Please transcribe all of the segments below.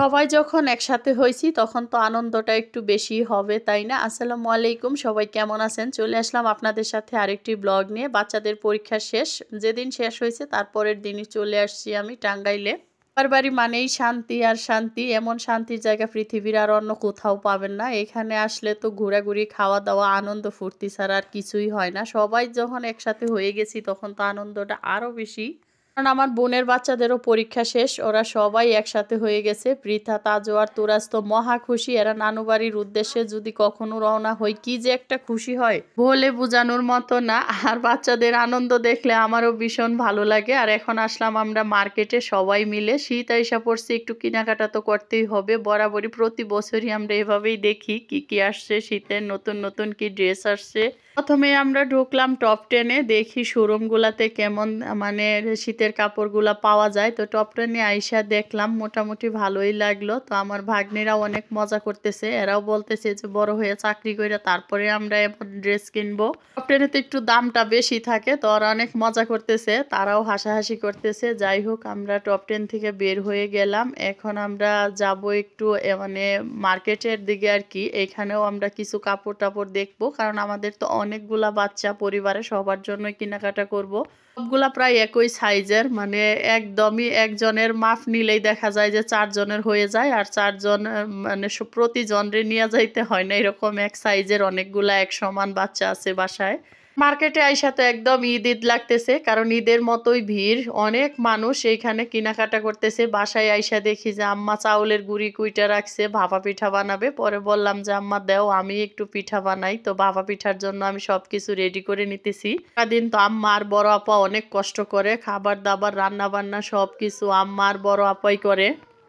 সবাই যখন একসাথে হয়েছি তখন তো আনন্দটা একটু বেশি হবে, তাই না? আসসালামু আলাইকুম, সবাই কেমন আছেন? চলে আসলাম আপনাদের সাথে আরেকটি ব্লগ নিয়ে। বাচ্চাদের পরীক্ষা শেষ, যেদিন শেষ হয়েছে তারপরের দিনই চলে আসছি আমি টাঙ্গাইলে। আমার বাড়ি মানেই শান্তি আর শান্তি, এমন শান্তির জায়গা পৃথিবীর আর অন্য কোথাও পাবেন না। এখানে আসলে তো ঘোরাঘুরি, খাওয়া দাওয়া, আনন্দ ফুর্তি ছাড়া আর কিছুই হয় না। সবাই যখন একসাথে হয়ে গেছি তখন তো আনন্দটা আরো বেশি। কারণ আমার বোনের বাচ্চাদেরও পরীক্ষা শেষ, ওরা সবাই একসাথে হয়ে গেছে। পৃথা, তাজো আর তুরাজ তো মহা খুশি। এরা নানু বাড়ির উদ্দেশ্যে যদি কখনো রওনা হয় কি যে একটা খুশি হয়, বলে বোঝানোর মতো না। আর বাচ্চাদের আনন্দ দেখলে আমারও ভীষণ ভালো লাগে। আর এখন আসলাম আমরা মার্কেটে সবাই মিলে। শীত আইসা পড়ছে, একটু কেনাকাটা তো করতেই হবে। বরাবরই প্রতি বছরই আমরা এভাবেই দেখি কি কি আসছে, শীতের নতুন নতুন কি ড্রেস আসছে। প্রথমে আমরা ঢুকলাম টপ 10-এ, দেখি শোরুম গুলাতে কেমন মানে শীতের কাপড়গুলা পাওয়া যায়। তো টপ 10-এ আইসা দেখলাম মোটামুটি ভালোই লাগলো। তো আমার ভাগ্নিরাও অনেক মজা করতেছে, এরাও বলতেছে যে বড় হয়ে চাকরি করে তারপরে আমরা এমন ড্রেস কিনবো। টপ 10-এ তো একটু দামটা বেশি থাকে, তো ওরা অনেক মজা করতেছে, তারাও হাসাহাসি করতেছে। যাই হোক, আমরা টপ 10 থেকে বের হয়ে গেলাম। এখন আমরা যাব একটু মানে মার্কেটের দিকে আর কি। এখানেও আমরা কিছু কাপড় টাপড় দেখবো, কারণ আমাদের তো অনেকগুলা বাচ্চা পরিবারে, সবার জন্য কেনাকাটা করব। সবগুলা প্রায় একই সাইজের, মানে একদমই একজনের মাপ নিলেই দেখা যায় যে 4 জনের হয়ে যায়। আর 4 জন মানে প্রতি জনরে নিয়ে যাইতে হয় না, এরকম এক সাইজের অনেকগুলা এক সমান বাচ্চা আছে বাসায়। মার্কেটে আইসা তো একদম ঈদ ঈদ লাগতেছে, কারণ ঈদের মতোই ভিড়, অনেক মানুষ এইখানে কেনাকাটা করতেছে। বাসায় আইসা দেখি যে আম্মা চাউলের গুঁড়ি কুইটা রাখছে, ভাপা পিঠা বানাবে। পরে বললাম যে আম্মা দাও আমি একটু পিঠা বানাই। তো ভাপা পিঠার জন্য আমি সবকিছু রেডি করে নিতেছি। সারাদিন তো আম্মা আর বড় আপা অনেক কষ্ট করে, খাবার দাবার রান্না বান্না সবকিছু আম্মা আর বড় আপাই করে।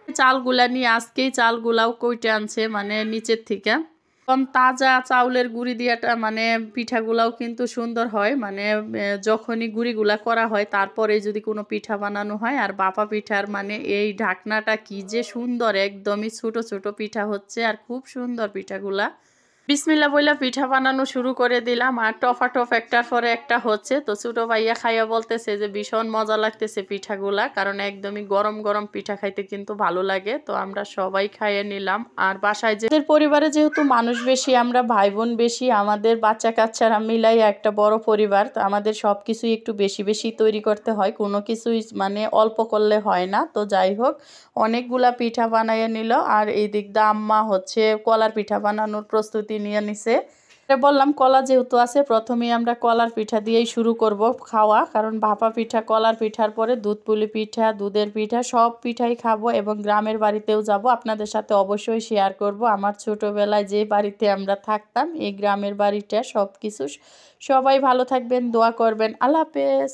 চালগুলা নিয়ে আজকেই চালগুলাও কইটে আনছে, মানে নিচের থেকে। তাজা চাউলের গুঁড়ি দিয়াটা মানে পিঠাগুলাও কিন্তু সুন্দর হয়, মানে যখনই গুঁড়িগুলা করা হয় তারপরে যদি কোনো পিঠা বানানো হয়। আর বাপা পিঠার মানে এই ঢাকনাটা কি যে সুন্দর, একদমই ছোট ছোট পিঠা হচ্ছে আর খুব সুন্দর পিঠাগুলা। বিসমিল্লা বইলা পিঠা বানানো শুরু করে দিলাম, আর টফা একটার পরে একটা হচ্ছে। তো ছোট ভাইয়া খাইয়া বলতেছে যে ভীষণ মজা লাগতেছে পিঠাগুলা, কারণ একদমই গরম গরম পিঠা খাইতে কিন্তু ভালো লাগে। তো আমরা সবাই খাইয়ে নিলাম। আর বাসায় যে পরিবারে যেহেতু মানুষ বেশি, আমরা ভাই বোন বেশি, আমাদের বাচ্চা কাচ্চারা মিলাই একটা বড় পরিবার, তো আমাদের সব কিছুই একটু বেশি বেশি তৈরি করতে হয়, কোনো কিছুই মানে অল্প করলে হয় না। তো যাই হোক, অনেকগুলা পিঠা বানাইয়ে নিল। আর এই দিক দিয়ে আম্মা হচ্ছে কলার পিঠা বানানোর প্রস্তুতি নিয়ে নিছে। বললাম কলা যেহেতু আছে, প্রথমেই আমরা কলার পিঠা দিয়েই শুরু করব খাওয়া, কারণ ভাপা পিঠা, কলার পিঠার পরে দুধ পুলি পিঠা, দুধের পিঠা, সব পিঠাই খাবো। এবং গ্রামের বাড়িতেও যাব, আপনাদের সাথে অবশ্যই শেয়ার করব আমার ছোটবেলায় যে বাড়িতে আমরা থাকতাম, এই গ্রামের বাড়িটা সব কিছু। সবাই ভালো থাকবেন, দোয়া করবেন। আল্লাহ হাফেজ।